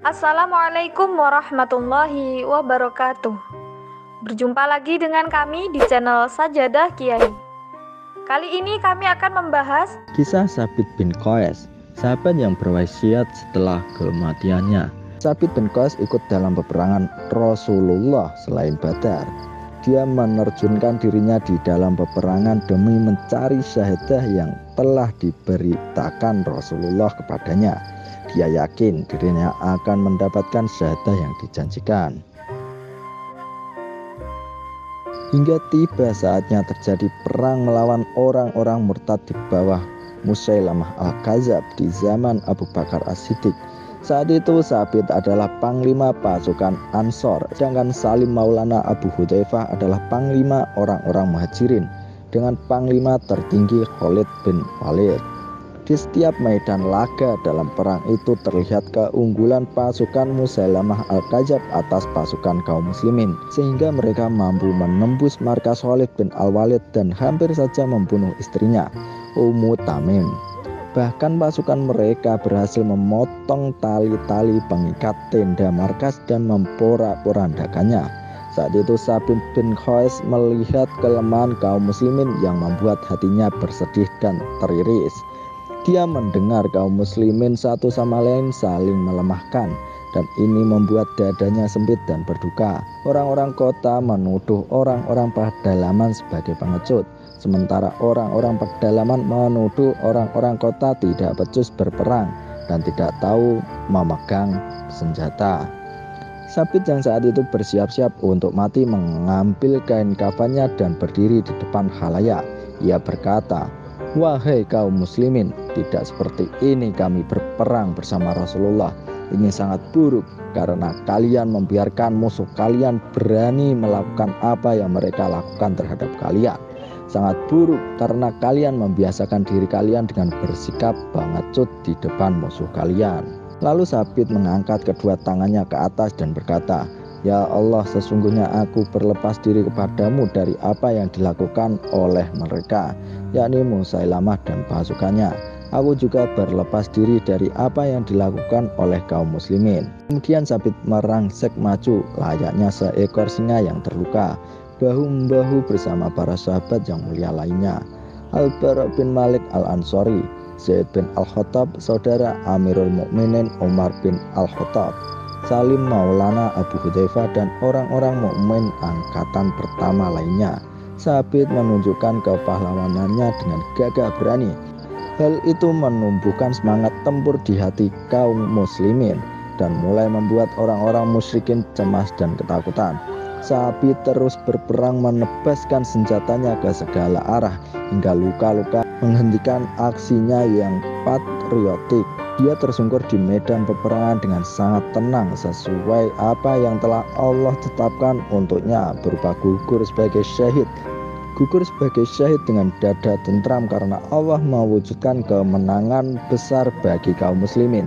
Assalamualaikum warahmatullahi wabarakatuh. Berjumpa lagi dengan kami di channel Sajadah Kiai. Kali ini kami akan membahas kisah Sabit bin Qais, sahabat yang berwasiat setelah kematiannya. Sabit bin Qais ikut dalam peperangan Rasulullah selain Badar. Dia menerjunkan dirinya di dalam peperangan demi mencari syahadah yang telah diberitakan Rasulullah kepadanya. Dia yakin dirinya akan mendapatkan syahadah yang dijanjikan. Hingga tiba saatnya terjadi perang melawan orang-orang murtad di bawah Musailamah al-Kadzab di zaman Abu Bakar As-Siddiq. Saat itu Sabit adalah panglima pasukan Ansor, sedangkan Salim Maulana Abu Hudzaifah adalah panglima orang-orang Muhajirin dengan panglima tertinggi Khalid bin Walid. Di setiap medan laga dalam perang itu terlihat keunggulan pasukan Musailamah al-Kadzab atas pasukan kaum muslimin, sehingga mereka mampu menembus markas Khalid bin Al-Walid dan hampir saja membunuh istrinya, Ummu Tamim. Bahkan pasukan mereka berhasil memotong tali-tali pengikat tenda markas dan memporak-porandakannya. Saat itu Sabit bin Qais melihat kelemahan kaum muslimin yang membuat hatinya bersedih dan teriris. Dia mendengar kaum muslimin satu sama lain saling melemahkan, dan ini membuat dadanya sempit dan berduka. Orang-orang kota menuduh orang-orang pedalaman sebagai pengecut, sementara orang-orang pedalaman menuduh orang-orang kota tidak becus berperang dan tidak tahu memegang senjata. Sabit yang saat itu bersiap-siap untuk mati mengambil kain kafannya dan berdiri di depan khalayak. Ia berkata, "Wahai kaum muslimin, tidak seperti ini kami berperang bersama Rasulullah. Ini sangat buruk karena kalian membiarkan musuh kalian berani melakukan apa yang mereka lakukan terhadap kalian. Sangat buruk karena kalian membiasakan diri kalian dengan bersikap pengecut di depan musuh kalian." Lalu Sabit mengangkat kedua tangannya ke atas dan berkata, "Ya Allah, sesungguhnya aku berlepas diri kepadamu dari apa yang dilakukan oleh mereka, yakni Musailamah dan pasukannya. Aku juga berlepas diri dari apa yang dilakukan oleh kaum muslimin." Kemudian Sabit merangsek maju layaknya seekor singa yang terluka, bahu-membahu bersama para sahabat yang mulia lainnya. Al-Bara bin Malik al-Ansori, Zaid bin Al-Khattab, saudara Amirul Mukminin Umar bin Al-Khattab, Salim Maulana Abu Hudzaifah, dan orang-orang mukmin angkatan pertama lainnya. Sabit menunjukkan kepahlawanannya dengan gagah berani. Hal itu menumbuhkan semangat tempur di hati kaum muslimin dan mulai membuat orang-orang musyrikin cemas dan ketakutan. Sabit terus berperang menebaskan senjatanya ke segala arah hingga luka-luka menghentikan aksinya yang patriotik. Dia tersungkur di medan peperangan dengan sangat tenang sesuai apa yang telah Allah tetapkan untuknya berupa gugur sebagai syahid. Gugur sebagai syahid dengan dada tentram karena Allah mewujudkan kemenangan besar bagi kaum muslimin.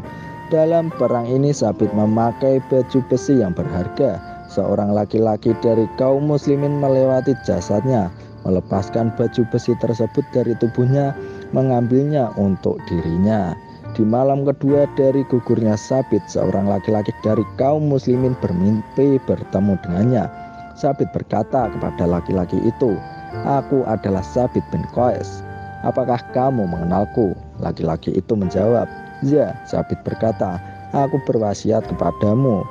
Dalam perang ini Sabit memakai baju besi yang berharga. Seorang laki-laki dari kaum muslimin melewati jasadnya, melepaskan baju besi tersebut dari tubuhnya, mengambilnya untuk dirinya. Di malam kedua dari gugurnya Sabit, seorang laki-laki dari kaum muslimin bermimpi bertemu dengannya. Sabit berkata kepada laki-laki itu, "Aku adalah Sabit bin Qais. Apakah kamu mengenalku?" Laki-laki itu menjawab, "Ya." Sabit berkata, "Aku berwasiat kepadamu,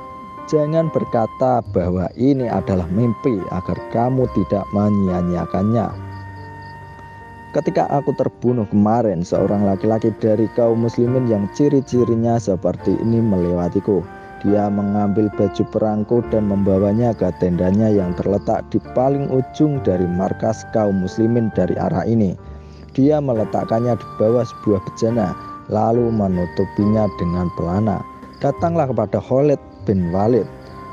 jangan berkata bahwa ini adalah mimpi agar kamu tidak menyia-nyiakannya. Ketika aku terbunuh kemarin, seorang laki-laki dari kaum muslimin yang ciri-cirinya seperti ini melewatiku. Dia mengambil baju perangku dan membawanya ke tendanya yang terletak di paling ujung dari markas kaum muslimin dari arah ini. Dia meletakkannya di bawah sebuah bejana, lalu menutupinya dengan pelana. Datanglah kepada Khalid bin Walid,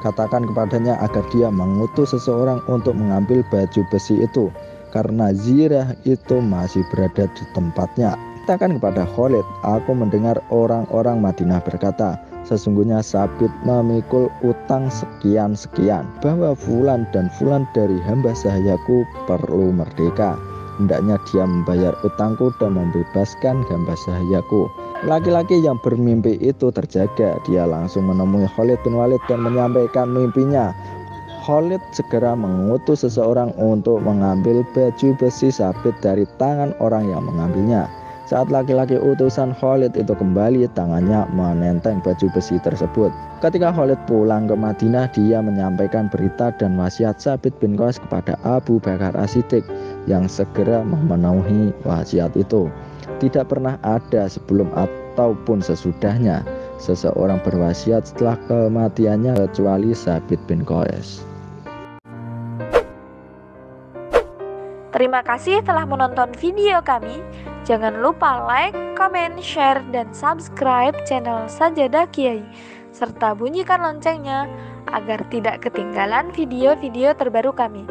katakan kepadanya agar dia mengutus seseorang untuk mengambil baju besi itu, karena zirah itu masih berada di tempatnya. Katakan kepada Khalid, aku mendengar orang-orang Madinah berkata, sesungguhnya Sabit memikul utang sekian-sekian, bahwa fulan dan fulan dari hamba sahayaku perlu merdeka. Hendaknya dia membayar utangku dan membebaskan hamba sahayaku. Laki-laki yang bermimpi itu terjaga. Dia langsung menemui Khalid bin Walid dan menyampaikan mimpinya. Khalid segera mengutus seseorang untuk mengambil baju besi sabit dari tangan orang yang mengambilnya. Saat laki-laki utusan Khalid itu kembali, tangannya menenteng baju besi tersebut. Ketika Khalid pulang ke Madinah, dia menyampaikan berita dan wasiat Sabit bin Qais kepada Abu Bakar As-Siddiq yang segera memenuhi wasiat itu. Tidak pernah ada sebelum ataupun sesudahnya seseorang berwasiat setelah kematiannya kecuali Sabit bin Qais. Terima kasih telah menonton video kami. Jangan lupa like, comment, share, dan subscribe channel Sajadah Kiai, serta bunyikan loncengnya agar tidak ketinggalan video-video terbaru kami.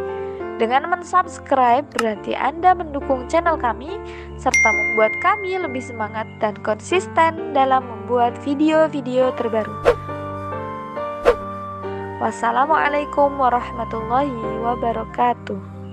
Dengan mensubscribe berarti Anda mendukung channel kami, serta membuat kami lebih semangat dan konsisten dalam membuat video-video terbaru. Wassalamualaikum warahmatullahi wabarakatuh.